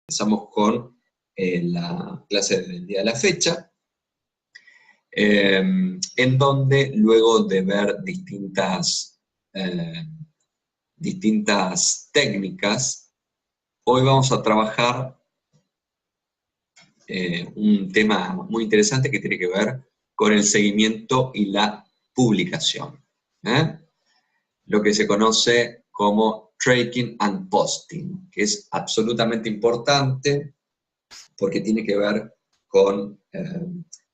Empezamos con la clase del día de la fecha, en donde luego de ver distintas técnicas, hoy vamos a trabajar un tema muy interesante que tiene que ver con el seguimiento y la publicación. Lo que se conoce como tracking and posting, que es absolutamente importante porque tiene que ver con,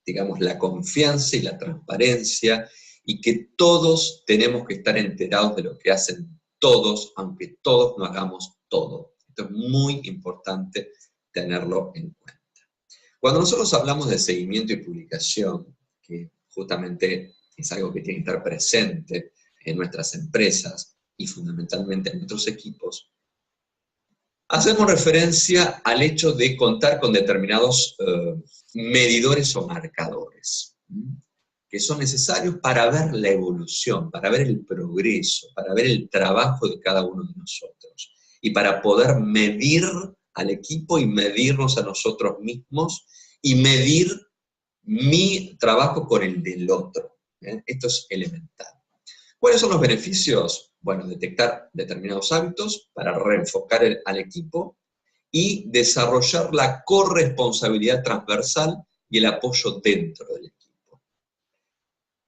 digamos, la confianza y la transparencia, y que todos tenemos que estar enterados de lo que hacen todos, aunque todos no hagamos todo. Esto es muy importante tenerlo en cuenta. Cuando nosotros hablamos de seguimiento y publicación, que justamente es algo que tiene que estar presente en nuestras empresas y fundamentalmente en nuestros equipos, hacemos referencia al hecho de contar con determinados medidores o marcadores, que son necesarios para ver la evolución, para ver el progreso, para ver el trabajo de cada uno de nosotros, y para poder medir al equipo y medirnos a nosotros mismos, y medir mi trabajo con el del otro. Esto es elemental. ¿Cuáles son los beneficios? Bueno, detectar determinados hábitos para reenfocar al equipo y desarrollar la corresponsabilidad transversal y el apoyo dentro del equipo.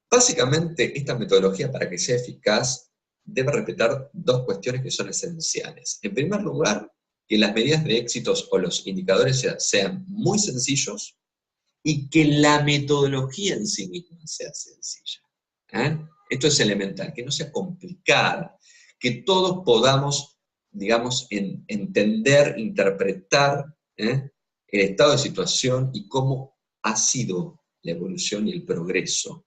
Básicamente, esta metodología, para que sea eficaz, debe respetar dos cuestiones que son esenciales. En primer lugar, que las medidas de éxitos o los indicadores sean muy sencillos y que la metodología en sí misma sea sencilla. Esto es elemental, que no sea complicada, que todos podamos, digamos, entender, interpretar el estado de situación y cómo ha sido la evolución y el progreso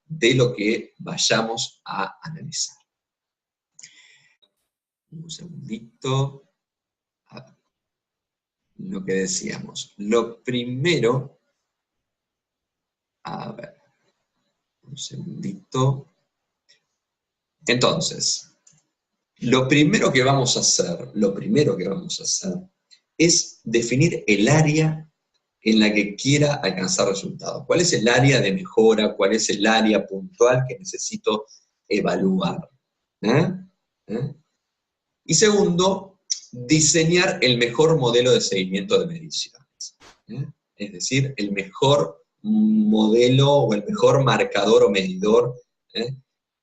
de lo que vayamos a analizar. Un segundito. Lo que decíamos. Lo primero, a ver, un segundito. Entonces, lo primero que vamos a hacer es definir el área en la que quiera alcanzar resultados. ¿Cuál es el área de mejora? ¿Cuál es el área puntual que necesito evaluar? Y segundo, diseñar el mejor modelo de seguimiento de mediciones. Es decir, el mejor modelo o el mejor marcador o medidor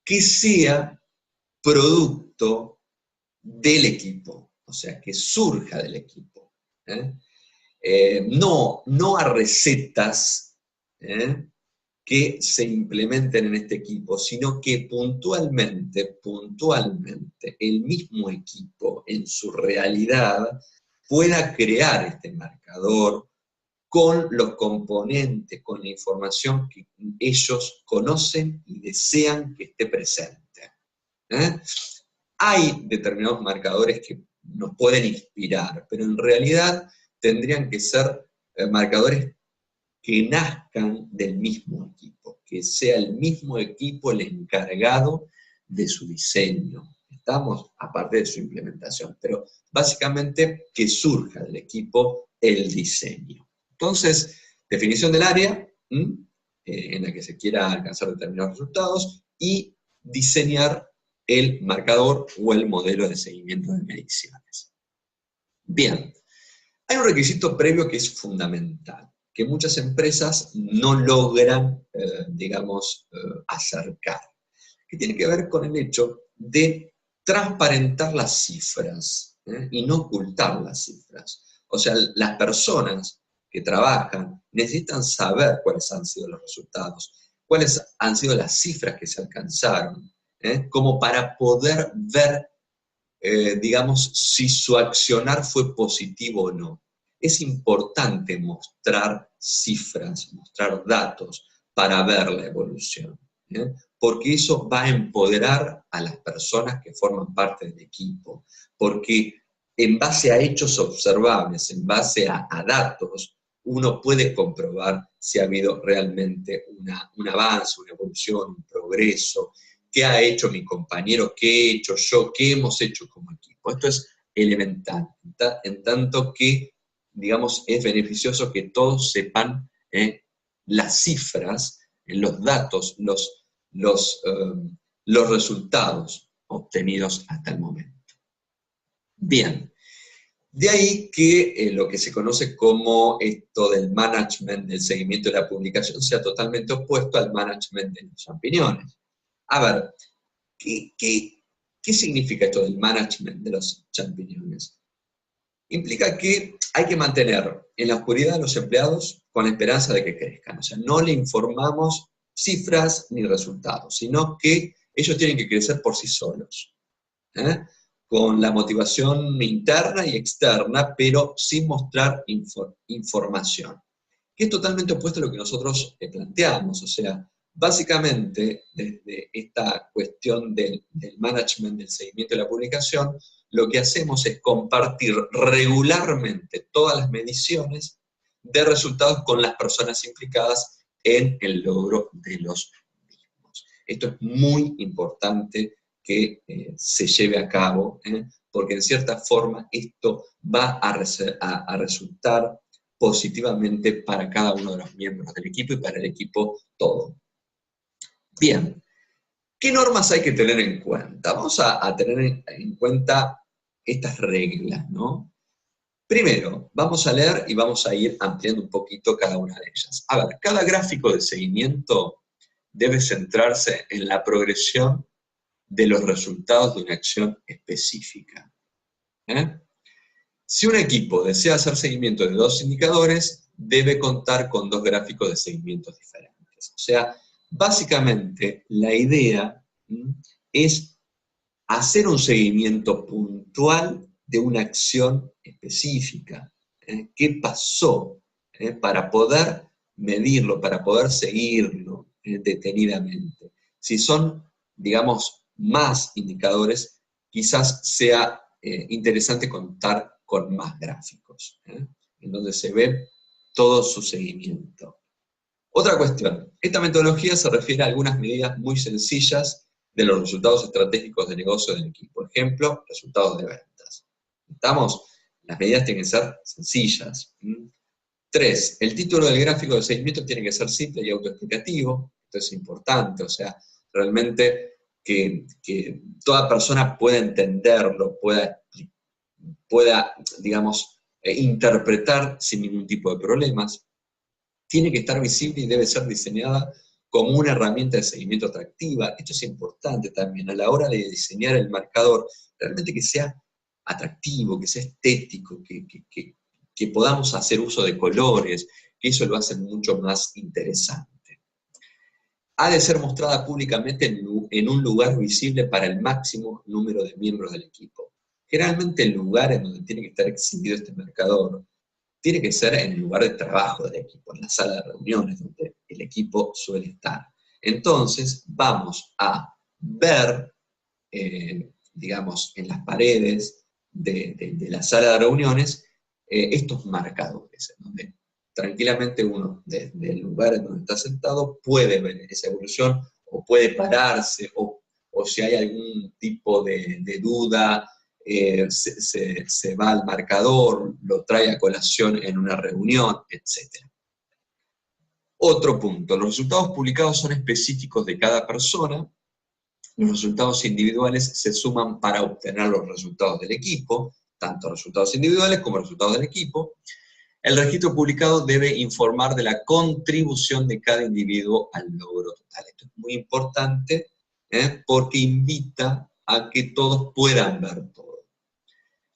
que sea producto del equipo, o sea, que surja del equipo. No a recetas que se implementen en este equipo, sino que puntualmente, el mismo equipo en su realidad pueda crear este marcador con los componentes, con la información que ellos conocen y desean que esté presente. Hay determinados marcadores que nos pueden inspirar, pero en realidad tendrían que ser marcadores que nazcan del mismo equipo, que sea el mismo equipo el encargado de su diseño. Estamos, aparte de su implementación, pero básicamente que surja del equipo el diseño. Entonces, definición del área en la que se quiera alcanzar determinados resultados y diseñar el marcador o el modelo de seguimiento de mediciones. Bien, hay un requisito previo que es fundamental, que muchas empresas no logran, acercar, que tiene que ver con el hecho de transparentar las cifras y no ocultar las cifras. O sea, las personas que trabajan necesitan saber cuáles han sido los resultados, cuáles han sido las cifras que se alcanzaron, como para poder ver, si su accionar fue positivo o no. Es importante mostrar cifras, mostrar datos para ver la evolución, porque eso va a empoderar a las personas que forman parte del equipo, porque en base a hechos observables, en base a datos, uno puede comprobar si ha habido realmente un avance, una evolución, un progreso, qué ha hecho mi compañero, qué he hecho yo, qué hemos hecho como equipo. Esto es elemental, en tanto que digamos, es beneficioso que todos sepan las cifras, los datos, los resultados obtenidos hasta el momento. Bien, de ahí que lo que se conoce como esto del management, del seguimiento de la publicación, sea totalmente opuesto al management de los champiñones. A ver, ¿qué significa esto del management de los champiñones? Implica que hay que mantener en la oscuridad a los empleados con la esperanza de que crezcan. O sea, no le informamos cifras ni resultados, sino que ellos tienen que crecer por sí solos, con la motivación interna y externa, pero sin mostrar información. Que es totalmente opuesto a lo que nosotros planteamos. O sea, básicamente, desde esta cuestión del management, del seguimiento de la publicación, lo que hacemos es compartir regularmente todas las mediciones de resultados con las personas implicadas en el logro de los mismos. Esto es muy importante que se lleve a cabo, porque en cierta forma esto va a resultar positivamente para cada uno de los miembros del equipo y para el equipo todo. Bien, ¿qué normas hay que tener en cuenta? Vamos a tener en cuenta estas reglas, ¿no? Primero, vamos a leer y vamos a ir ampliando un poquito cada una de ellas. A ver, cada gráfico de seguimiento debe centrarse en la progresión de los resultados de una acción específica. Si un equipo desea hacer seguimiento de 2 indicadores, debe contar con 2 gráficos de seguimientos diferentes. O sea, básicamente la idea es hacer un seguimiento puntual de una acción específica. ¿Qué pasó? Para poder medirlo, para poder seguirlo detenidamente. Si son, digamos, más indicadores, quizás sea interesante contar con más gráficos, en donde se ve todo su seguimiento. Otra cuestión, esta metodología se refiere a algunas medidas muy sencillas de los resultados estratégicos de negocio del equipo. Ejemplo, resultados de ventas. ¿Estamos? Las medidas tienen que ser sencillas. 3. El título del gráfico de seguimiento tiene que ser simple y autoexplicativo. Esto es importante, o sea, realmente que toda persona pueda entenderlo, pueda digamos, interpretar sin ningún tipo de problemas. Tiene que estar visible y debe ser diseñada como una herramienta de seguimiento atractiva. Esto es importante también, a la hora de diseñar el marcador, realmente que sea atractivo, que sea estético, que podamos hacer uso de colores, que eso lo hace mucho más interesante. Ha de ser mostrada públicamente en un lugar visible para el máximo número de miembros del equipo. Generalmente el lugar en donde tiene que estar exhibido este marcador tiene que ser en el lugar de trabajo del equipo, en la sala de reuniones donde el equipo suele estar. Entonces vamos a ver, digamos, en las paredes de la sala de reuniones estos marcadores, en donde tranquilamente uno, desde el lugar en donde está sentado, puede ver esa evolución, o puede pararse, o si hay algún tipo de duda, se va al marcador, lo trae a colación en una reunión, etc. Otro punto, los resultados publicados son específicos de cada persona, los resultados individuales se suman para obtener los resultados del equipo, tanto resultados individuales como resultados del equipo. El registro publicado debe informar de la contribución de cada individuo al logro total. Esto es muy importante porque invita a que todos puedan ver todo.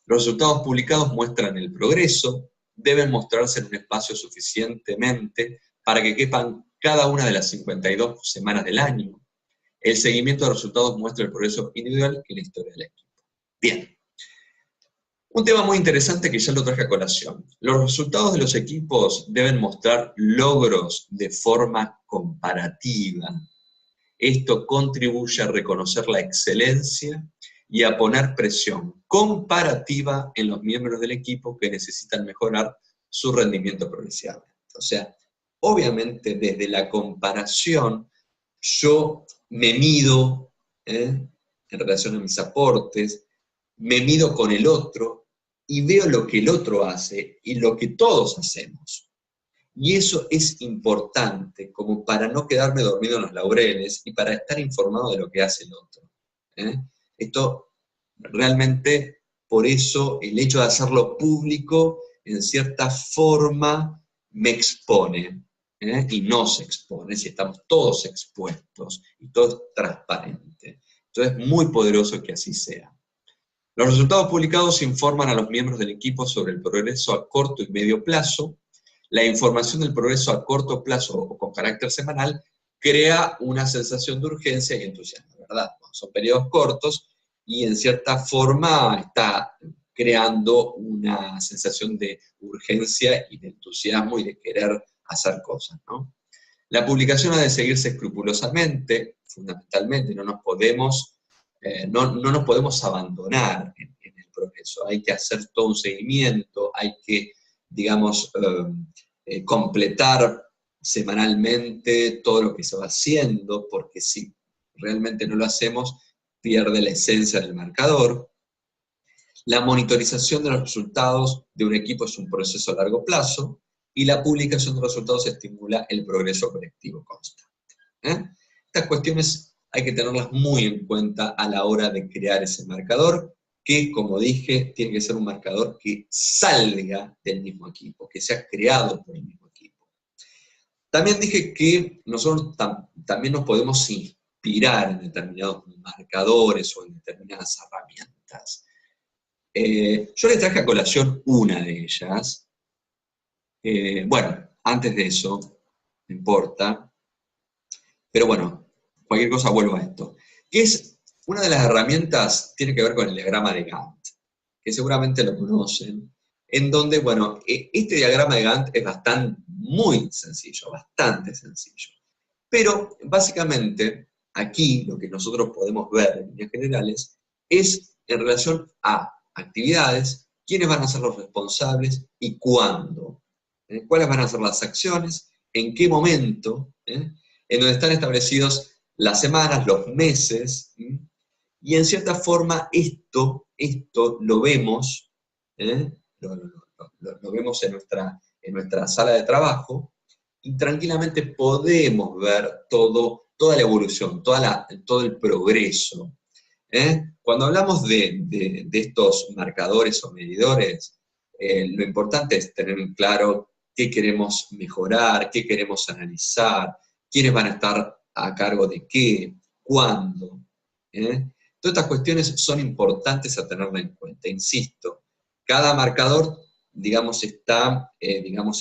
Los resultados publicados muestran el progreso, deben mostrarse en un espacio suficientemente para que quepan cada una de las 52 semanas del año. El seguimiento de resultados muestra el progreso individual y la historia del equipo. Bien. Un tema muy interesante que ya lo traje a colación. Los resultados de los equipos deben mostrar logros de forma comparativa. Esto contribuye a reconocer la excelencia y a poner presión comparativa en los miembros del equipo que necesitan mejorar su rendimiento progresivamente. O sea, obviamente desde la comparación yo me mido en relación a mis aportes, me mido con el otro y veo lo que el otro hace y lo que todos hacemos. Y eso es importante como para no quedarme dormido en los laureles y para estar informado de lo que hace el otro. Esto realmente, por eso, el hecho de hacerlo público, en cierta forma, me expone, y nos expone, si estamos todos expuestos, y todo es transparente. Entonces es muy poderoso que así sea. Los resultados publicados informan a los miembros del equipo sobre el progreso a corto y medio plazo. La información del progreso a corto plazo o con carácter semanal crea una sensación de urgencia y entusiasmo, ¿verdad? Son periodos cortos y en cierta forma está creando una sensación de urgencia y de entusiasmo y de querer hacer cosas, ¿no? La publicación ha de seguirse escrupulosamente, fundamentalmente, no nos podemos abandonar en el progreso, hay que hacer todo un seguimiento, hay que, digamos, completar semanalmente todo lo que se va haciendo, porque si realmente no lo hacemos, pierde la esencia del marcador. La monitorización de los resultados de un equipo es un proceso a largo plazo, y la publicación de los resultados estimula el progreso colectivo constante. Estas cuestiones hay que tenerlas muy en cuenta a la hora de crear ese marcador, que, como dije, tiene que ser un marcador que salga del mismo equipo, que sea creado por el mismo equipo. También dije que nosotros también nos podemos inspirar en determinados marcadores o en determinadas herramientas. Yo les traje a colación una de ellas. Bueno, antes de eso, no importa, pero bueno, cualquier cosa vuelvo a esto. Es una de las herramientas, tiene que ver con el diagrama de Gantt, que seguramente lo conocen, en donde, bueno, este diagrama de Gantt es muy sencillo, bastante sencillo. Pero, básicamente, aquí lo que nosotros podemos ver en líneas generales es en relación a actividades, quiénes van a ser los responsables y cuándo. ¿Cuáles van a ser las acciones? ¿En qué momento? En donde están establecidos las semanas, los meses, y en cierta forma esto lo vemos, lo vemos en nuestra sala de trabajo, y tranquilamente podemos ver toda la evolución, todo el progreso. Cuando hablamos de estos marcadores o medidores, lo importante es tener en claro qué queremos mejorar, qué queremos analizar, quiénes van a estar a cargo de qué, cuándo. Todas estas cuestiones son importantes a tenerla en cuenta. Insisto, cada marcador, digamos, está,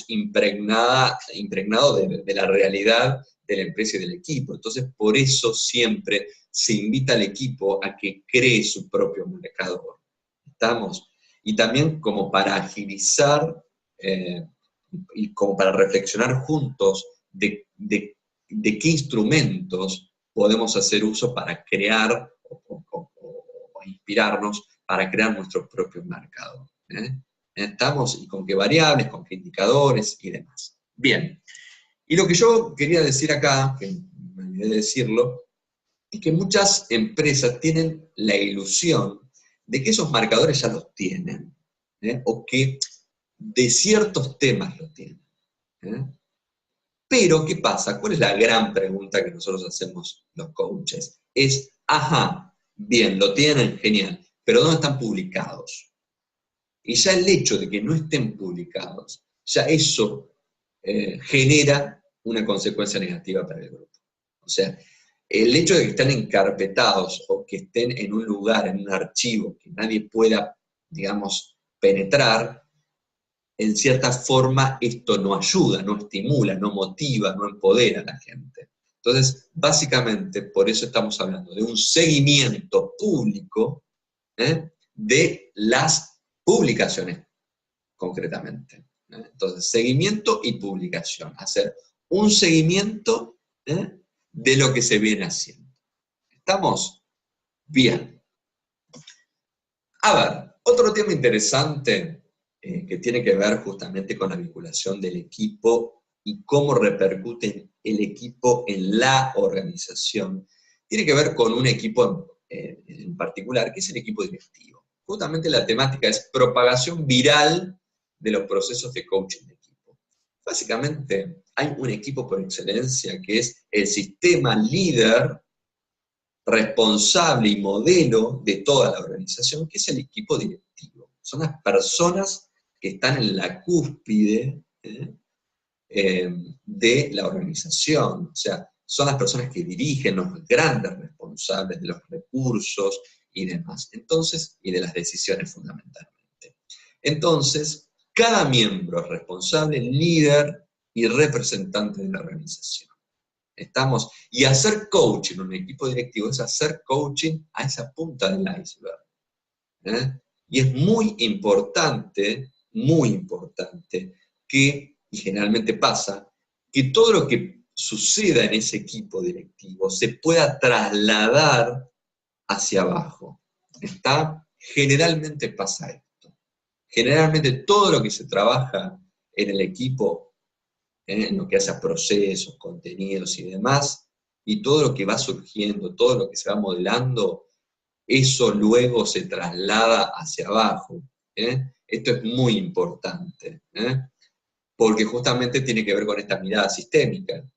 impregnado de la realidad de la empresa y del equipo. Entonces, por eso siempre se invita al equipo a que cree su propio marcador. ¿Estamos? Y también como para agilizar y como para reflexionar juntos de qué instrumentos podemos hacer uso para crear o inspirarnos para crear nuestro propio marcador. ¿Estamos? Y con qué variables, con qué indicadores y demás. Bien. Y lo que yo quería decir acá, que me olvidé de decirlo, es que muchas empresas tienen la ilusión de que esos marcadores ya los tienen, o que de ciertos temas lo tienen. Pero, ¿qué pasa? ¿Cuál es la gran pregunta que nosotros hacemos los coaches? Es, ajá, bien, lo tienen, genial, pero ¿dónde están publicados? Y ya el hecho de que no estén publicados, ya eso genera una consecuencia negativa para el grupo. O sea, el hecho de que estén encarpetados o que estén en un lugar, en un archivo, que nadie pueda, digamos, penetrar, en cierta forma esto no ayuda, no estimula, no motiva, no empodera a la gente. Entonces, básicamente, por eso estamos hablando de un seguimiento público de las publicaciones, concretamente. Entonces, seguimiento y publicación. Hacer un seguimiento de lo que se viene haciendo. ¿Estamos? Bien. A ver, otro tema interesante que tiene que ver justamente con la vinculación del equipo y cómo repercute el equipo en la organización, tiene que ver con un equipo en particular, que es el equipo directivo. justamente la temática es propagación viral de los procesos de coaching de equipo. Básicamente, hay un equipo por excelencia que es el sistema líder, responsable y modelo de toda la organización, que es el equipo directivo. Son las personas que están en la cúspide de la organización, o sea, son las personas que dirigen, los grandes responsables de los recursos y demás, entonces, y de las decisiones fundamentalmente. Entonces, cada miembro es responsable, líder y representante de la organización. Y hacer coaching en un equipo directivo es hacer coaching a esa punta del iceberg. Y es muy importante que, y generalmente pasa, que todo lo que suceda en ese equipo directivo se pueda trasladar hacia abajo. Generalmente pasa esto. Generalmente todo lo que se trabaja en el equipo, en lo que hace a procesos, contenidos y demás, y todo lo que va surgiendo, todo lo que se va modelando, eso luego se traslada hacia abajo. Esto es muy importante, porque justamente tiene que ver con esta mirada sistémica,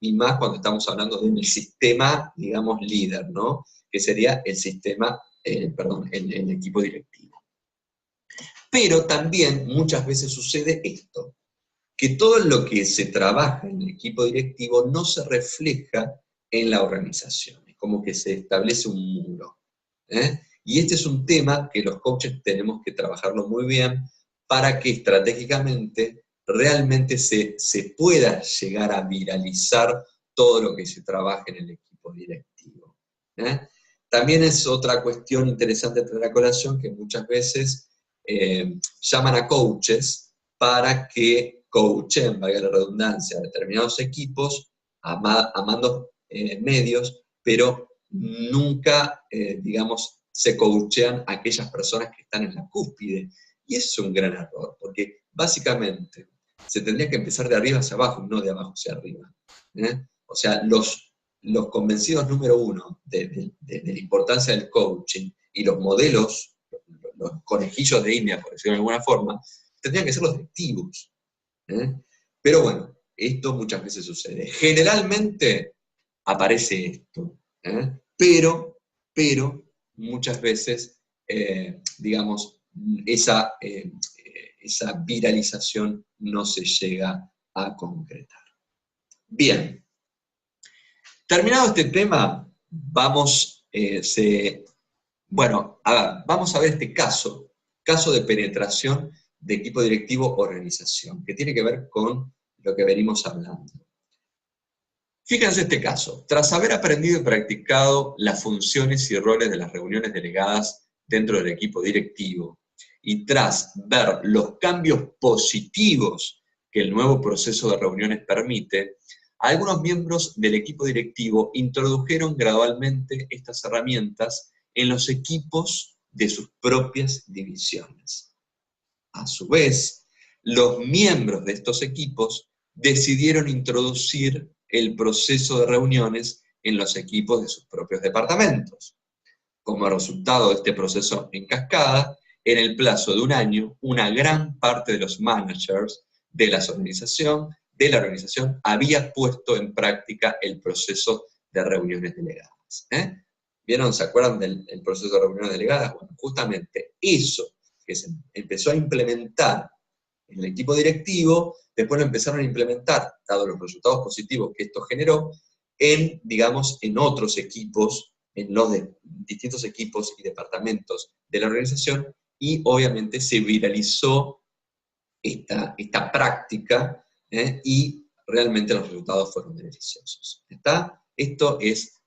y más cuando estamos hablando del sistema, digamos, líder, ¿no? Que sería el sistema, el equipo directivo. Pero también muchas veces sucede esto, que todo lo que se trabaja en el equipo directivo no se refleja en la organización, es como que se establece un muro. Y este es un tema que los coaches tenemos que trabajarlo muy bien para que estratégicamente realmente se pueda llegar a viralizar todo lo que se trabaja en el equipo directivo. También es otra cuestión interesante de traer a colación que muchas veces llaman a coaches para que coachen, valga la redundancia, a determinados equipos, a mandos medios, pero nunca, digamos, se coachean a aquellas personas que están en la cúspide. Y eso es un gran error, porque básicamente se tendría que empezar de arriba hacia abajo, no de abajo hacia arriba. O sea, los convencidos número uno de la importancia del coaching y los modelos, los conejillos de India, por decirlo de alguna forma, tendrían que ser los directivos. Pero bueno, esto muchas veces sucede. Generalmente aparece esto, pero muchas veces, digamos, esa viralización no se llega a concretar. Bien, terminado este tema, vamos a ver este caso de penetración de equipo directivo-organización, que tiene que ver con lo que venimos hablando. Fíjense este caso. Tras haber aprendido y practicado las funciones y roles de las reuniones delegadas dentro del equipo directivo, y tras ver los cambios positivos que el nuevo proceso de reuniones permite, algunos miembros del equipo directivo introdujeron gradualmente estas herramientas en los equipos de sus propias divisiones. A su vez, los miembros de estos equipos decidieron introducir el proceso de reuniones en los equipos de sus propios departamentos. Como resultado de este proceso en cascada, en el plazo de un año, una gran parte de los managers de la organización había puesto en práctica el proceso de reuniones delegadas. ¿Vieron? ¿Se acuerdan del proceso de reuniones delegadas? Bueno, justamente eso que se empezó a implementar en el equipo directivo, después lo empezaron a implementar, dado los resultados positivos que esto generó, en otros equipos, en los distintos equipos y departamentos de la organización, y obviamente se viralizó esta práctica, y realmente los resultados fueron beneficiosos. Esto es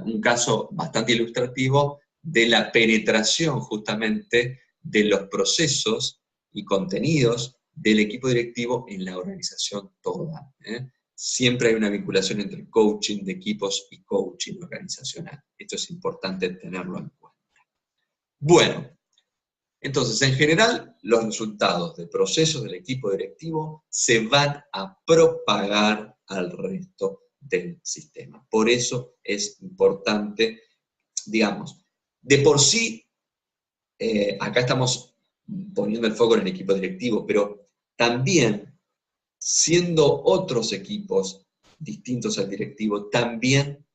un caso bastante ilustrativo de la penetración justamente de los procesos y contenidos del equipo directivo en la organización toda. Siempre hay una vinculación entre coaching de equipos y coaching organizacional. Esto es importante tenerlo en cuenta. Bueno, entonces, en general, los resultados de procesos del equipo directivo se van a propagar al resto del sistema. Por eso es importante, digamos, de por sí, acá estamos poniendo el foco en el equipo directivo, pero también, siendo otros equipos distintos al directivo, también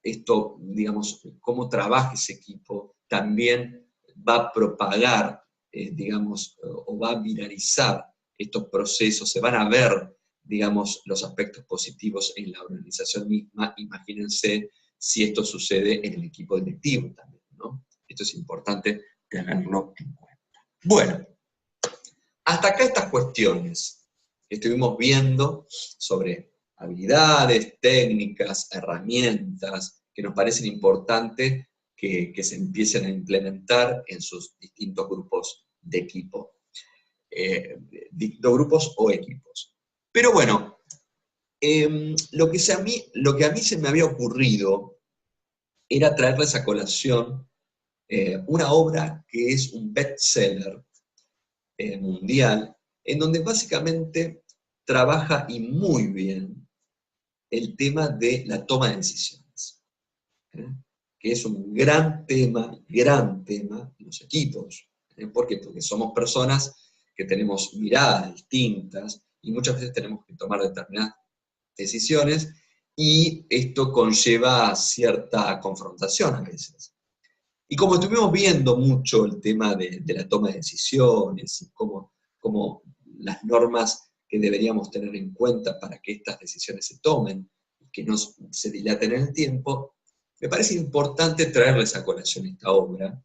esto, digamos, cómo trabaja ese equipo, también va a propagar, digamos, o va a viralizar estos procesos, se van a ver, digamos, los aspectos positivos en la organización misma. Imagínense si esto sucede en el equipo directivo también, ¿no? Esto es importante tenerlo en cuenta. Bueno, hasta acá estas cuestiones que estuvimos viendo sobre habilidades, técnicas, herramientas, que nos parecen importantes que se empiecen a implementar en sus distintos grupos de equipo, distintos grupos o equipos. Pero bueno, lo que a mí se me había ocurrido era traerles a colación una obra que es un bestseller mundial, en donde básicamente trabaja y muy bien el tema de la toma de decisiones, ¿eh? Que es un gran tema en los equipos. ¿Por qué? Porque somos personas que tenemos miradas distintas y muchas veces tenemos que tomar determinadas decisiones y esto conlleva cierta confrontación a veces. Y como estuvimos viendo mucho el tema de la toma de decisiones y cómo las normas que deberíamos tener en cuenta para que estas decisiones se tomen y que no se dilaten en el tiempo, me parece importante traerles a colación esta obra,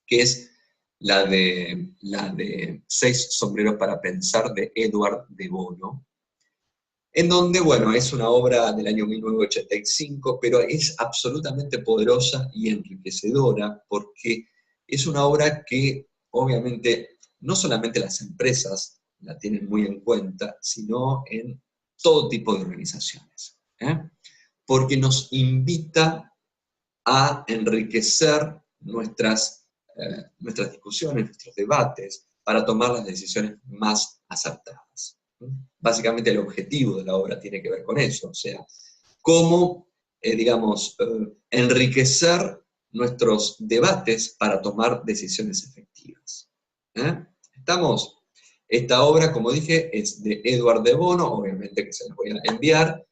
que es la de Seis sombreros para pensar, de Edward de Bono, en donde, bueno, es una obra del año 1985, pero es absolutamente poderosa y enriquecedora, porque es una obra que, obviamente, no solamente las empresas la tienen muy en cuenta, sino en todo tipo de organizaciones, porque nos invita a enriquecer nuestras discusiones, nuestros debates, para tomar las decisiones más acertadas. Básicamente el objetivo de la obra tiene que ver con eso, o sea, cómo, digamos, enriquecer nuestros debates para tomar decisiones efectivas. ¿Estamos? Esta obra, como dije, es de Edward de Bono, obviamente que se las voy a enviar.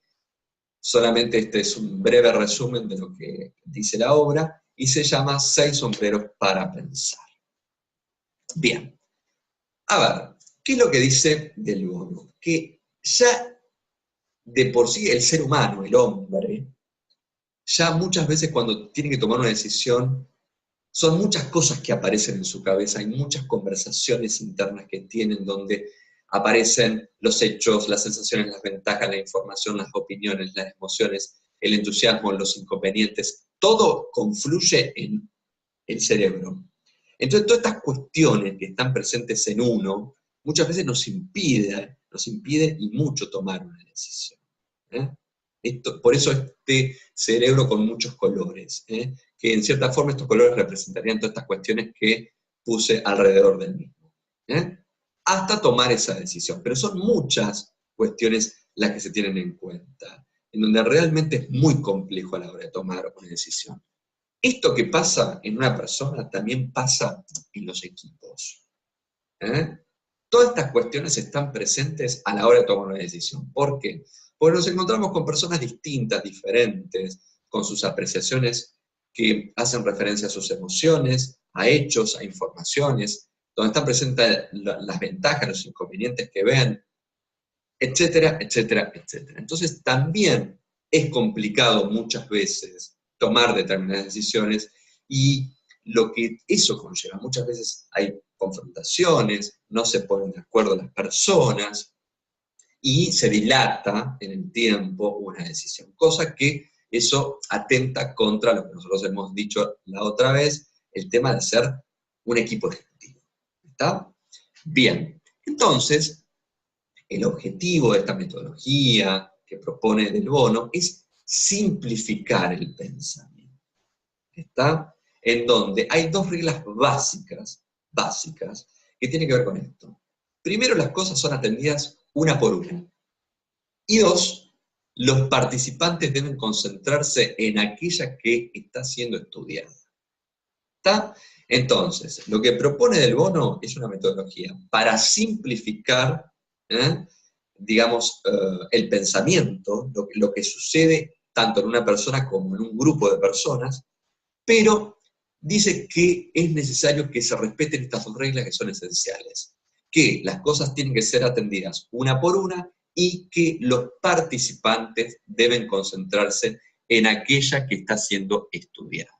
Solamente este es un breve resumen de lo que dice la obra, y se llama Seis sombreros para pensar. Bien, a ver, ¿qué es lo que dice del Bono? Que ya de por sí el ser humano, el hombre, ya muchas veces cuando tiene que tomar una decisión, son muchas cosas que aparecen en su cabeza, hay muchas conversaciones internas que tienen donde aparecen los hechos, las sensaciones, las ventajas, la información, las opiniones, las emociones, el entusiasmo, los inconvenientes, todo confluye en el cerebro. Entonces todas estas cuestiones que están presentes en uno, muchas veces nos impide y mucho tomar una decisión. Por eso este cerebro con muchos colores, que en cierta forma estos colores representarían todas estas cuestiones que puse alrededor del mismo, hasta tomar esa decisión. Pero son muchas cuestiones las que se tienen en cuenta, en donde realmente es muy complejo a la hora de tomar una decisión. Esto que pasa en una persona también pasa en los equipos. Todas estas cuestiones están presentes a la hora de tomar una decisión. ¿Por qué? Porque nos encontramos con personas distintas, diferentes, con sus apreciaciones que hacen referencia a sus emociones, a hechos, a informaciones, donde están presentes las ventajas, los inconvenientes que ven, etcétera, etcétera, etcétera. Entonces también es complicado muchas veces tomar determinadas decisiones y lo que eso conlleva. Muchas veces hay confrontaciones, no se ponen de acuerdo las personas y se dilata en el tiempo una decisión, cosa que eso atenta contra lo que nosotros hemos dicho la otra vez, el tema de ser un equipo ejecutivo. ¿Está? Bien, entonces, el objetivo de esta metodología que propone Del Bono es simplificar el pensamiento. ¿Está? En donde hay dos reglas básicas, que tienen que ver con esto. Primero, las cosas son atendidas una por una. Y dos, los participantes deben concentrarse en aquella que está siendo estudiada. ¿Está? Entonces, lo que propone Del Bono es una metodología para simplificar, digamos, el pensamiento, lo que sucede tanto en una persona como en un grupo de personas, pero dice que es necesario que se respeten estas dos reglas que son esenciales, que las cosas tienen que ser atendidas una por una y que los participantes deben concentrarse en aquella que está siendo estudiada.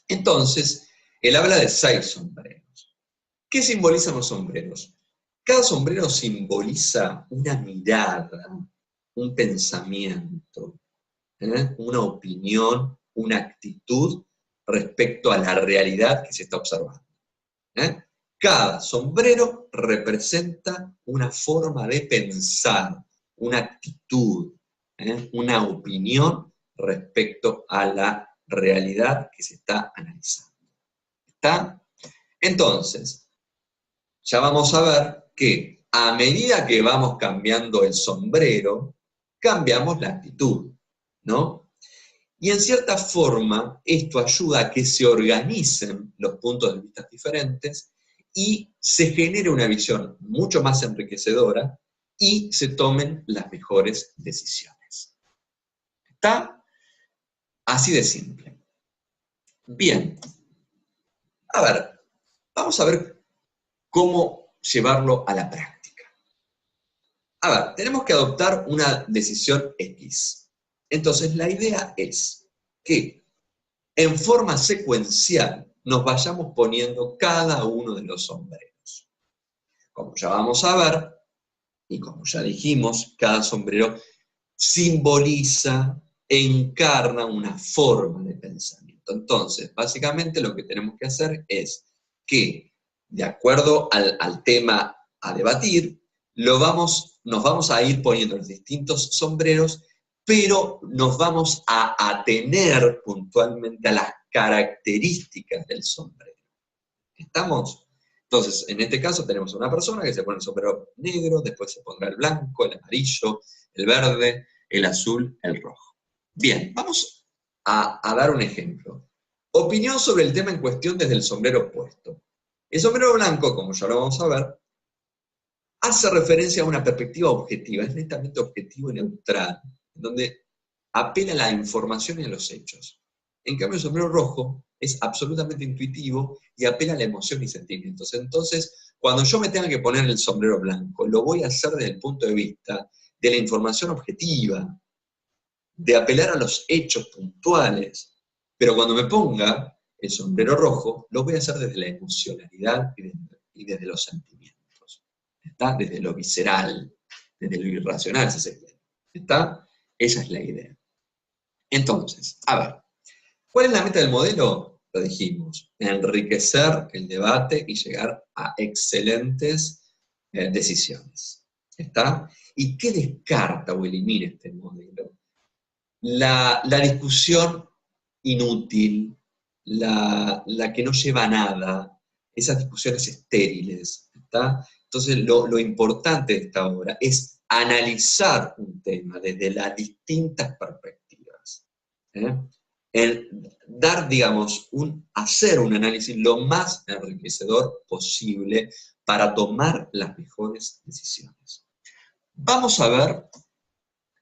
Entonces, él habla de 6 sombreros. ¿Qué simbolizan los sombreros? Cada sombrero simboliza una mirada, un pensamiento, una opinión, una actitud respecto a la realidad que se está observando. Cada sombrero representa una forma de pensar, una actitud, una opinión respecto a la realidad que se está analizando. ¿Está? Entonces, ya vamos a ver que a medida que vamos cambiando el sombrero, cambiamos la actitud, ¿no? Y en cierta forma, esto ayuda a que se organicen los puntos de vista diferentes y se genere una visión mucho más enriquecedora y se tomen las mejores decisiones. ¿Está? Así de simple. Bien. A ver, vamos a ver cómo llevarlo a la práctica. A ver, tenemos que adoptar una decisión X. Entonces, la idea es que en forma secuencial nos vayamos poniendo cada uno de los sombreros. Como ya vamos a ver, y como ya dijimos, cada sombrero simboliza, encarna una forma de pensamiento. Entonces, básicamente lo que tenemos que hacer es que, de acuerdo al tema a debatir, nos vamos a ir poniendo los distintos sombreros, pero nos vamos a atener puntualmente a las características del sombrero. ¿Estamos? Entonces, en este caso tenemos una persona que se pone el sombrero negro, después se pondrá el blanco, el amarillo, el verde, el azul, el rojo. Bien, vamos a dar un ejemplo. Opinión sobre el tema en cuestión desde el sombrero puesto. El sombrero blanco, como ya lo vamos a ver, hace referencia a una perspectiva objetiva, es netamente objetivo y neutral, donde apela a la información y a los hechos. En cambio, el sombrero rojo es absolutamente intuitivo y apela a la emoción y sentimientos. Entonces, cuando yo me tenga que poner el sombrero blanco, lo voy a hacer desde el punto de vista de la información objetiva, de apelar a los hechos puntuales, pero cuando me ponga el sombrero rojo, lo voy a hacer desde la emocionalidad y desde los sentimientos. ¿Está? Desde lo visceral, desde lo irracional, si se quiere. ¿Está? Esa es la idea. Entonces, a ver, ¿cuál es la meta del modelo? Lo dijimos, enriquecer el debate y llegar a excelentes decisiones. ¿Está? ¿Y qué descarta o elimina este modelo? La discusión inútil, la que no lleva a nada, esas discusiones estériles. ¿Está? Entonces, lo importante de esta obra es analizar un tema desde las distintas perspectivas. El dar, digamos, hacer un análisis lo más enriquecedor posible para tomar las mejores decisiones. Vamos a ver,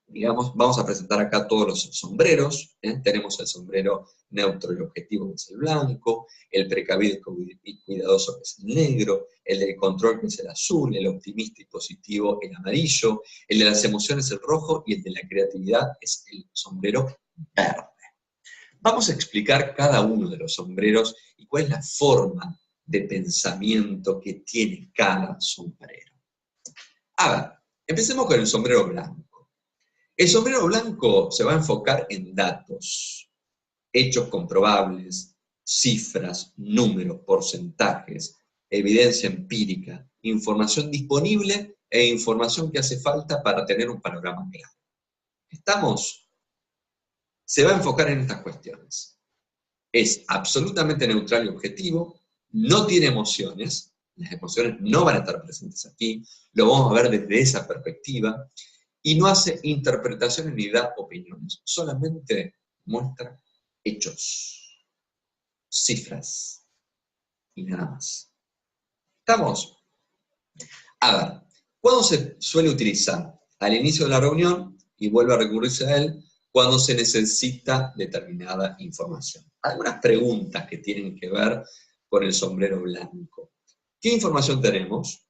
digamos, vamos a presentar acá todos los sombreros. Tenemos el sombrero neutro y objetivo, que es el blanco, el precavido y cuidadoso, que es el negro, el del control, que es el azul, el optimista y positivo, el amarillo, el de las emociones, el rojo, y el de la creatividad es el sombrero verde. Vamos a explicar cada uno de los sombreros y cuál es la forma de pensamiento que tiene cada sombrero. A ver, empecemos con el sombrero blanco. El sombrero blanco se va a enfocar en datos, hechos comprobables, cifras, números, porcentajes, evidencia empírica, información disponible e información que hace falta para tener un panorama claro. ¿Estamos? Se va a enfocar en estas cuestiones. Es absolutamente neutral y objetivo, no tiene emociones, las emociones no van a estar presentes aquí, lo vamos a ver desde esa perspectiva, y no hace interpretaciones ni da opiniones, solamente muestra hechos. cifras y nada más. ¿Estamos? A ver, ¿cuándo se suele utilizar? Al inicio de la reunión, y vuelve a recurrirse a él, cuando se necesita determinada información. Algunas preguntas que tienen que ver con el sombrero blanco. ¿Qué información tenemos?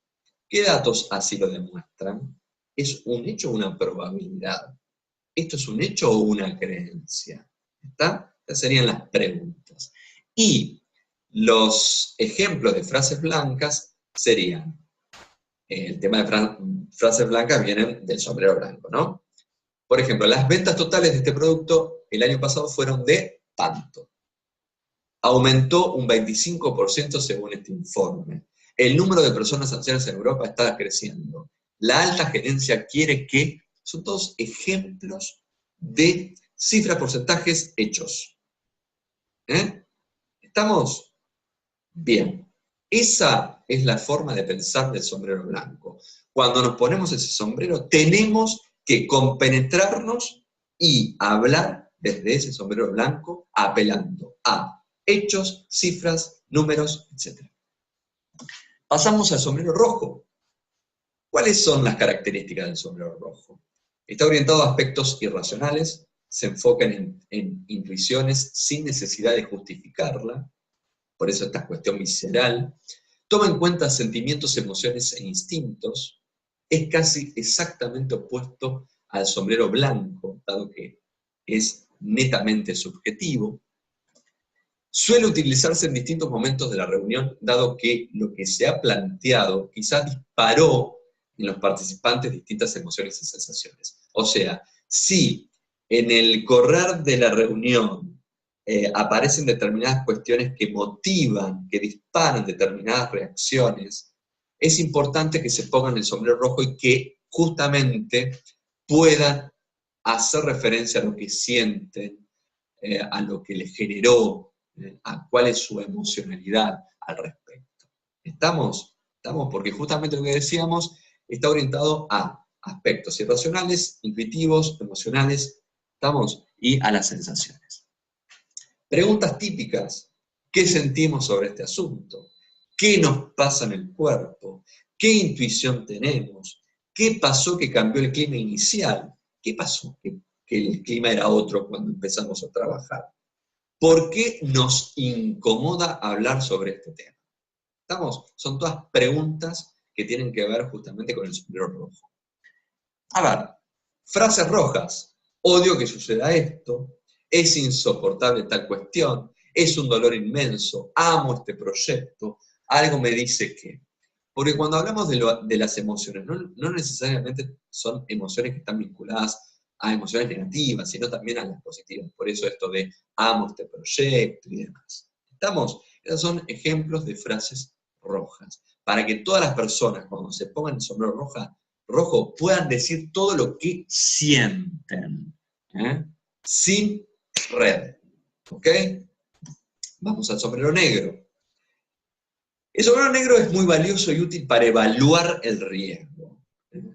¿Qué datos así lo demuestran? ¿Es un hecho o una probabilidad? ¿Esto es un hecho o una creencia? ¿Está? Estas serían las preguntas. Y los ejemplos de frases blancas serían, el tema de frases blancas vienen del sombrero blanco, ¿no? Por ejemplo, las ventas totales de este producto el año pasado fueron de tanto. Aumentó un 25% según este informe. El número de personas ancianas en Europa está creciendo. La alta gerencia quiere que... Son todos ejemplos de cifras, porcentajes, hechos. ¿Estamos? Bien. Esa es la forma de pensar del sombrero blanco. Cuando nos ponemos ese sombrero, tenemos que compenetrarnos y hablar desde ese sombrero blanco, apelando a hechos, cifras, números, etc. Pasamos al sombrero rojo. ¿Cuáles son las características del sombrero rojo? Está orientado a aspectos irracionales, se enfoca en intuiciones sin necesidad de justificarla, por eso esta cuestión visceral, toma en cuenta sentimientos, emociones e instintos, es casi exactamente opuesto al sombrero blanco, dado que es netamente subjetivo. Suele utilizarse en distintos momentos de la reunión, dado que lo que se ha planteado quizás disparó en los participantes distintas emociones y sensaciones. O sea, si en el correr de la reunión aparecen determinadas cuestiones que motivan, que disparan determinadas reacciones, es importante que se pongan el sombrero rojo y que justamente puedan hacer referencia a lo que sienten, a lo que les generó, a cuál es su emocionalidad al respecto. ¿Estamos? ¿Estamos? Porque justamente lo que decíamos está orientado a aspectos irracionales, intuitivos, emocionales, ¿estamos? Y a las sensaciones. Preguntas típicas. ¿Qué sentimos sobre este asunto? ¿Qué nos pasa en el cuerpo? ¿Qué intuición tenemos? ¿Qué pasó que cambió el clima inicial? ¿Qué pasó que el clima era otro cuando empezamos a trabajar? ¿Por qué nos incomoda hablar sobre este tema? ¿Estamos? Son todas preguntas que tienen que ver justamente con el sombrero rojo. A ver, frases rojas. Odio que suceda esto. Es insoportable tal cuestión. Es un dolor inmenso. Amo este proyecto. Algo me dice que. Porque cuando hablamos de las emociones, no necesariamente son emociones que están vinculadas a emociones negativas, sino también a las positivas. Por eso esto de amo este proyecto y demás. ¿Estamos? Esos son ejemplos de frases rojas. Para que todas las personas, cuando se pongan el sombrero rojo, puedan decir todo lo que sienten. Sin red. ¿Ok? Vamos al sombrero negro. El sombrero negro es muy valioso y útil para evaluar el riesgo.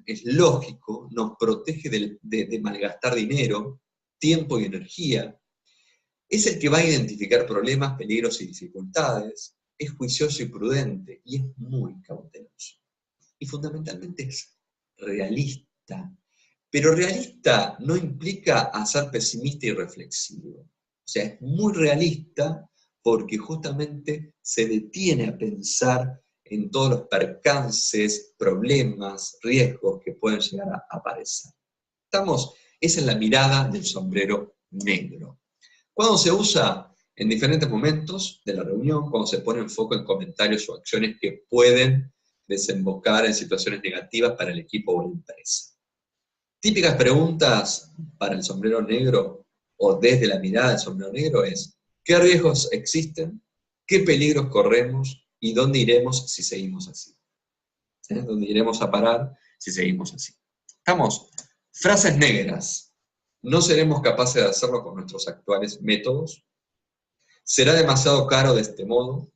Es lógico, nos protege de malgastar dinero, tiempo y energía. Es el que va a identificar problemas, peligros y dificultades. Es juicioso y prudente y es muy cauteloso. Y fundamentalmente es realista. Pero realista no implica a ser pesimista y reflexivo. O sea, es muy realista porque justamente se detiene a pensar en todos los percances, problemas, riesgos que pueden llegar a aparecer. Esa es la mirada del sombrero negro. ¿Cuándo se usa? En diferentes momentos de la reunión, cuando se pone en foco en comentarios o acciones que pueden desembocar en situaciones negativas para el equipo o la empresa. Típicas preguntas para el sombrero negro, o desde la mirada del sombrero negro, es ¿qué riesgos existen? ¿Qué peligros corremos? ¿Y dónde iremos si seguimos así? ¿Dónde iremos a parar si seguimos así? ¿Estamos? Frases negras. No seremos capaces de hacerlo con nuestros actuales métodos. Será demasiado caro de este modo.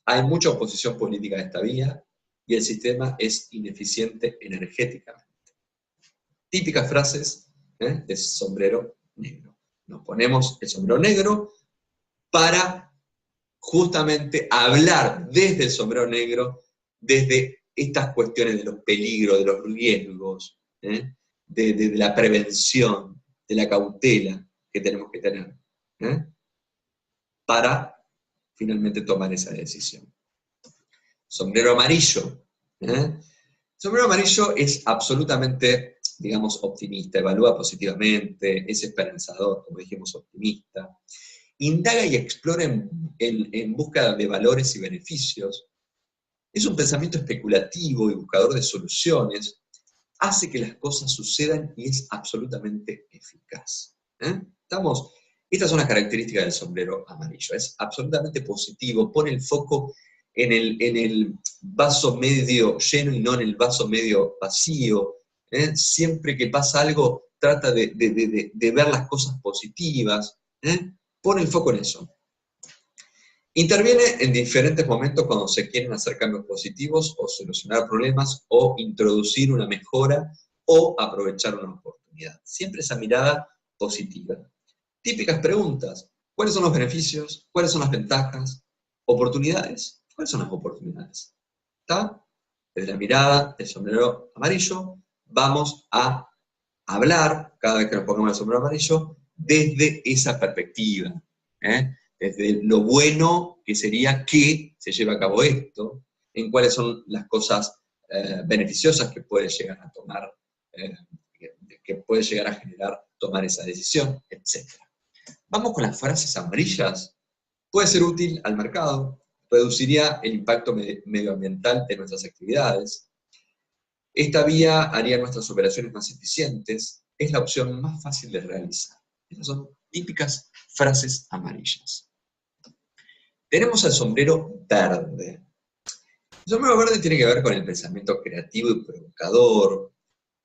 Hay mucha oposición política a esta vía y el sistema es ineficiente energéticamente. Típicas frases de sombrero negro. Nos ponemos el sombrero negro para justamente hablar desde el sombrero negro, desde estas cuestiones de los peligros, de los riesgos, de la prevención, de la cautela que tenemos que tener, para finalmente tomar esa decisión. Sombrero amarillo. Sombrero amarillo es absolutamente, digamos, optimista, evalúa positivamente, es esperanzador, como dijimos, optimista. Indaga y explora en busca de valores y beneficios. Es un pensamiento especulativo y buscador de soluciones. Hace que las cosas sucedan y es absolutamente eficaz. Estas son las características del sombrero amarillo. Es absolutamente positivo, pone el foco en el vaso medio lleno y no en el vaso medio vacío. Siempre que pasa algo, trata de ver las cosas positivas. Pone el foco en eso. Interviene en diferentes momentos cuando se quieren hacer cambios positivos o solucionar problemas o introducir una mejora o aprovechar una oportunidad. Siempre esa mirada positiva. Típicas preguntas. ¿Cuáles son los beneficios? ¿Cuáles son las ventajas? ¿Oportunidades? ¿Cuáles son las oportunidades? ¿Está? Desde la mirada del sombrero amarillo vamos a hablar, cada vez que nos pongamos el sombrero amarillo, desde esa perspectiva. Desde lo bueno que sería que se lleve a cabo esto, en cuáles son las cosas beneficiosas que puede llegar a tomar, que puede llegar a generar tomar esa decisión, etc. Vamos con las frases amarillas. Puede ser útil al mercado, reduciría el impacto medioambiental de nuestras actividades. Esta vía haría nuestras operaciones más eficientes, es la opción más fácil de realizar. Estas son típicas frases amarillas. Tenemos el sombrero verde. El sombrero verde tiene que ver con el pensamiento creativo y provocador,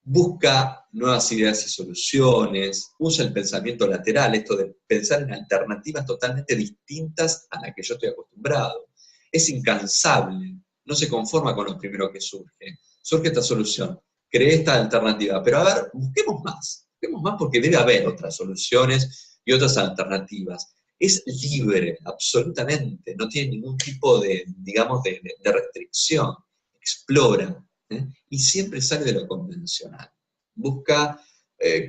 busca nuevas ideas y soluciones, usa el pensamiento lateral, esto de pensar en alternativas totalmente distintas a las que yo estoy acostumbrado. Es incansable, no se conforma con lo primero que surge. Surge esta solución, creé esta alternativa, pero a ver, busquemos más porque debe haber otras soluciones y otras alternativas. Es libre, absolutamente, no tiene ningún tipo de, digamos, de restricción, explora, y siempre sale de lo convencional. Busca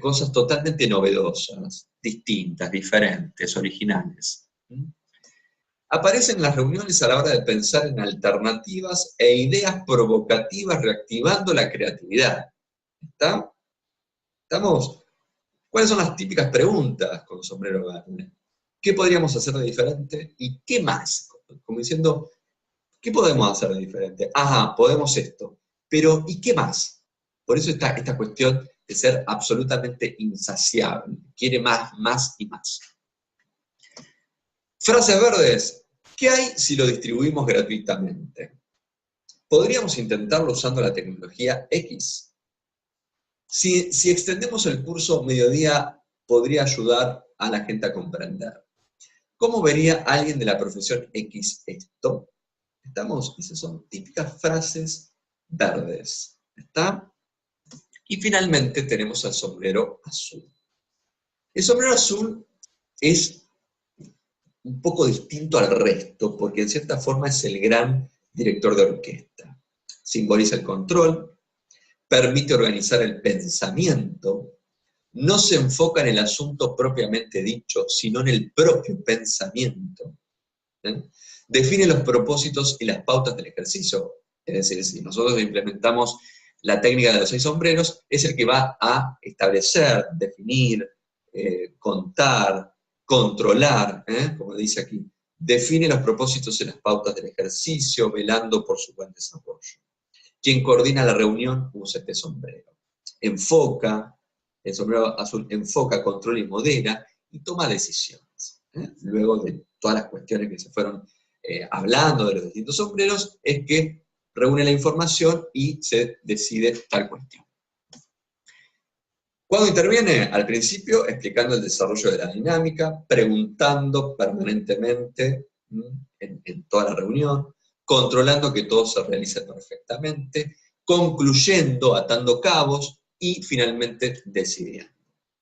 cosas totalmente novedosas, distintas, diferentes, originales. Aparece en las reuniones a la hora de pensar en alternativas e ideas provocativas, reactivando la creatividad. ¿Está? ¿Estamos? ¿Cuáles son las típicas preguntas con sombrero verde? ¿Qué podríamos hacer de diferente? ¿Y qué más? Como diciendo, ¿qué podemos hacer de diferente? Ajá, podemos esto. Pero, ¿y qué más? Por eso está esta cuestión de ser absolutamente insaciable. Quiere más, más y más. Frases verdes. ¿Qué hay si lo distribuimos gratuitamente? ¿Podríamos intentarlo usando la tecnología X? Si extendemos el curso mediodía, podría ayudar a la gente a comprender. ¿Cómo vería alguien de la profesión X esto? ¿Estamos? Esas son típicas frases verdes. ¿Está? Y finalmente tenemos al sombrero azul. El sombrero azul es un poco distinto al resto, porque en cierta forma es el gran director de orquesta. Simboliza el control, permite organizar el pensamiento, no se enfoca en el asunto propiamente dicho, sino en el propio pensamiento. Define los propósitos y las pautas del ejercicio. Es decir, si nosotros implementamos la técnica de los 6 sombreros, es el que va a establecer, definir, contar, controlar, como dice aquí. Define los propósitos y las pautas del ejercicio, velando por su buen desarrollo. Quien coordina la reunión usa este sombrero. Enfoca, el sombrero azul enfoca, controla y modera, y toma decisiones. Luego de todas las cuestiones que se fueron hablando de los distintos sombreros, es que reúne la información y se decide tal cuestión. ¿Cuándo interviene? Al principio, explicando el desarrollo de la dinámica, preguntando permanentemente en toda la reunión, controlando que todo se realice perfectamente, concluyendo, atando cabos y finalmente decidiendo.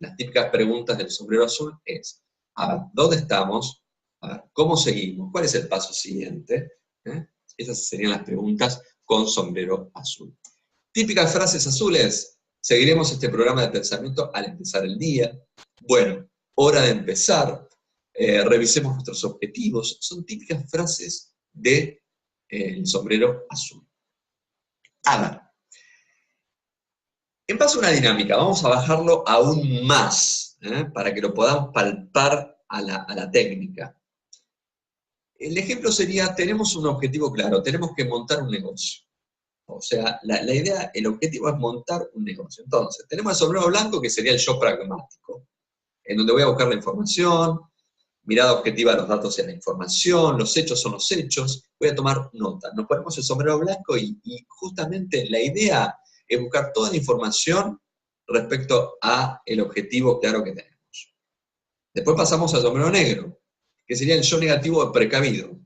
Las típicas preguntas del sombrero azul es, a ver, ¿dónde estamos? A ver, ¿cómo seguimos? ¿Cuál es el paso siguiente? Esas serían las preguntas con sombrero azul. Típicas frases azules. Seguiremos este programa de pensamiento al empezar el día. Bueno, hora de empezar. Revisemos nuestros objetivos. Son típicas frases del sombrero azul. A ver, en base a una dinámica, vamos a bajarlo aún más, para que lo podamos palpar a la técnica. El ejemplo sería, tenemos un objetivo claro, tenemos que montar un negocio. O sea, la idea, el objetivo es montar un negocio. Entonces, tenemos el sombrero blanco, que sería el yo pragmático, en donde voy a buscar la información, mirada objetiva a los datos y a la información, los hechos son los hechos, voy a tomar nota. Nos ponemos el sombrero blanco y justamente la idea es buscar toda la información respecto a el objetivo claro que tenemos. Después pasamos al sombrero negro, que sería el yo negativo precavido.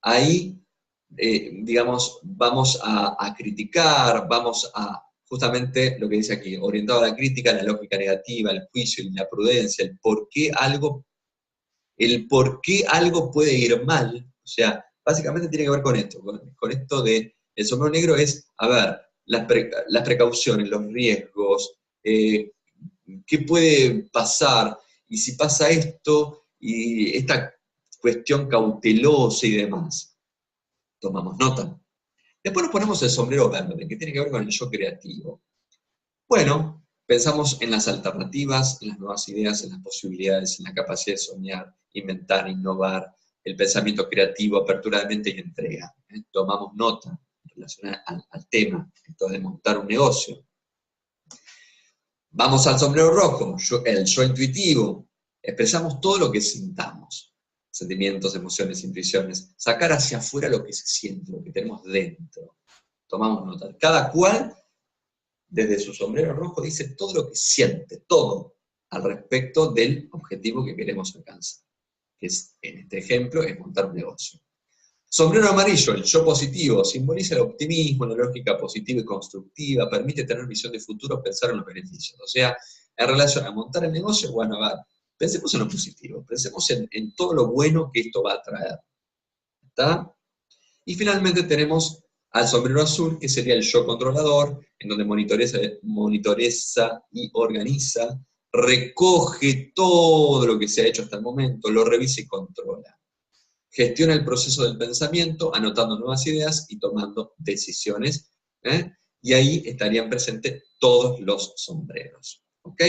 Ahí, digamos, vamos a criticar, vamos a, justamente lo que dice aquí, orientado a la crítica, la lógica negativa, el juicio y la prudencia, el por qué algo puede ir mal. O sea, básicamente tiene que ver con esto, con esto de, el sombrero negro es, a ver, las precauciones, los riesgos, qué puede pasar, y si pasa esto, y esta cuestión cautelosa y demás. Tomamos nota. Después nos ponemos el sombrero verde, que tiene que ver con el yo creativo. Bueno, pensamos en las alternativas, en las nuevas ideas, en las posibilidades, en la capacidad de soñar, inventar, innovar, el pensamiento creativo, apertura de mente y entrega. Tomamos nota en relación al tema, esto de montar un negocio. Vamos al sombrero rojo, el yo intuitivo. Expresamos todo lo que sintamos. Sentimientos, emociones, intuiciones. Sacar hacia afuera lo que se siente, lo que tenemos dentro. Tomamos nota. Cada cual, desde su sombrero rojo, dice todo lo que siente, todo, al respecto del objetivo que queremos alcanzar. Que es, en este ejemplo, es montar un negocio. Sombrero amarillo, el yo positivo, simboliza el optimismo, la lógica positiva y constructiva, permite tener visión de futuro, pensar en los beneficios. O sea, en relación a montar el negocio, bueno, pensemos en lo positivo, pensemos en todo lo bueno que esto va a traer. ¿Está? Y finalmente tenemos al sombrero azul, que sería el yo controlador, en donde monitoreza y organiza, recoge todo lo que se ha hecho hasta el momento, lo revisa y controla. Gestiona el proceso del pensamiento, anotando nuevas ideas y tomando decisiones. Y ahí estarían presentes todos los sombreros. ¿Ok?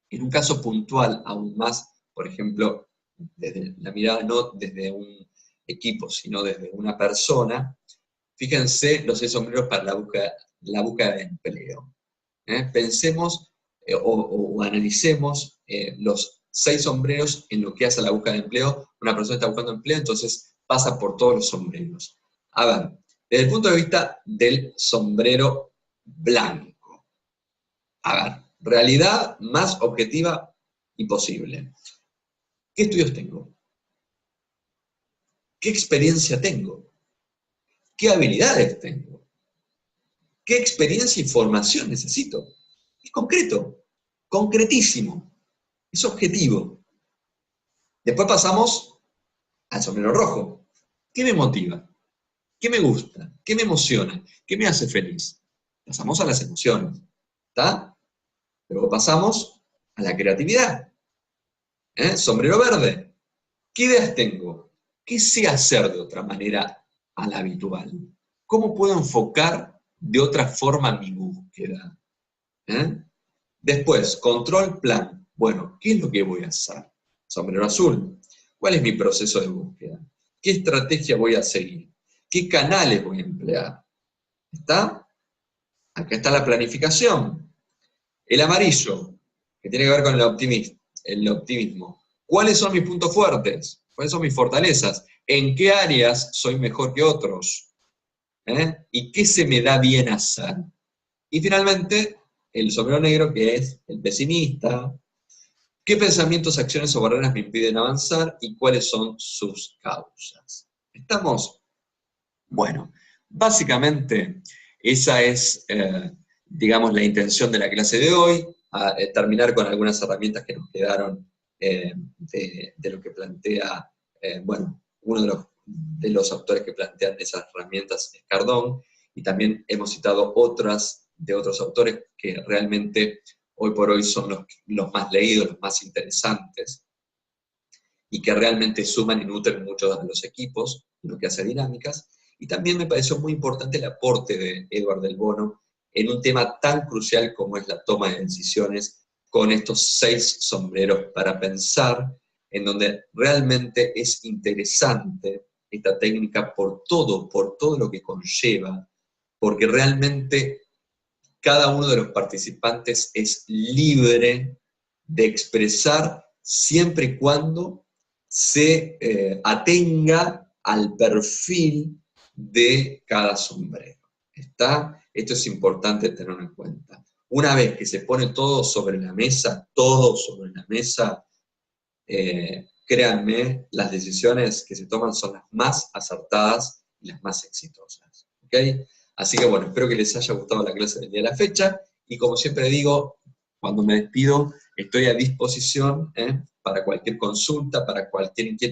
En un caso puntual aún más, por ejemplo, desde la mirada no desde un equipo, sino desde una persona, fíjense los 6 sombreros para la búsqueda de empleo. Pensemos o analicemos los 6 sombreros en lo que hace a la búsqueda de empleo. Una persona está buscando empleo, entonces pasa por todos los sombreros. A ver, desde el punto de vista del sombrero blanco. A ver, realidad más objetiva y posible. ¿Qué estudios tengo? ¿Qué experiencia tengo? ¿Qué habilidades tengo? ¿Qué experiencia y formación necesito? Es concreto, concretísimo, es objetivo. Después pasamos al sombrero rojo. ¿Qué me motiva? ¿Qué me gusta? ¿Qué me emociona? ¿Qué me hace feliz? Pasamos a las emociones, ¿está? Luego pasamos a la creatividad. Sombrero verde. ¿Qué ideas tengo? ¿Qué sé hacer de otra manera a la habitual? ¿Cómo puedo enfocar de otra forma mi búsqueda? Después, control, plan. Bueno, ¿qué es lo que voy a hacer? Sombrero azul. ¿Cuál es mi proceso de búsqueda? ¿Qué estrategia voy a seguir? ¿Qué canales voy a emplear? ¿Está? Acá está la planificación. El amarillo, que tiene que ver con el optimismo. ¿Cuáles son mis puntos fuertes? ¿Cuáles son mis fortalezas? ¿En qué áreas soy mejor que otros? ¿Y qué se me da bien hacer? Y finalmente, el sombrero negro, que es el pesimista. ¿Qué pensamientos, acciones o barreras me impiden avanzar y cuáles son sus causas? ¿Estamos? Bueno, básicamente esa es, digamos, la intención de la clase de hoy, terminar con algunas herramientas que nos quedaron de lo que plantea bueno, uno de los autores que plantean esas herramientas es Cardone, y también hemos citado otras de otros autores que realmente hoy por hoy son los más leídos, los más interesantes, y que realmente suman y nutren mucho a los equipos, lo que hace dinámicas. Y también me pareció muy importante el aporte de Edward Del Bono en un tema tan crucial como es la toma de decisiones, con estos 6 sombreros para pensar, en donde realmente es interesante esta técnica por todo lo que conlleva, porque realmente cada uno de los participantes es libre de expresar siempre y cuando se atenga al perfil de cada sombrero. ¿Está? Esto es importante tenerlo en cuenta. Una vez que se pone todo sobre la mesa, créanme, las decisiones que se toman son las más acertadas y las más exitosas. ¿Ok? Así que bueno, espero que les haya gustado la clase del día de la fecha, y como siempre digo, cuando me despido, estoy a disposición para cualquier consulta, para cualquier inquietud.